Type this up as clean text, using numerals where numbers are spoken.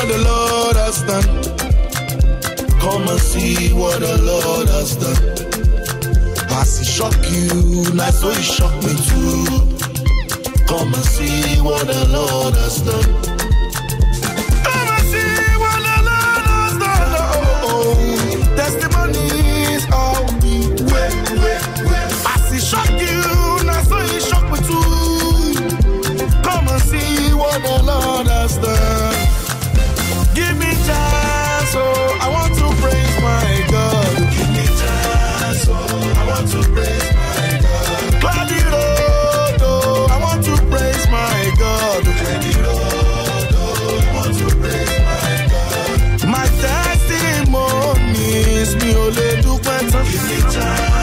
what the Lord has done. Come and see what the Lord has done. As he shock you, now so he shock me too. Come and see what the Lord has done. Come and see what the Lord has done. Oh, testimonies all the way. As he shock you, now so he shock me too. Come and see what the Lord has done. Give me chance, oh, I want to praise my God. Give me chance, oh, I want to praise my God. Cloudy road, oh, I want to praise my God. Cloudy road, oh, I want to praise my God. My testimony is me only do better. Give me chance.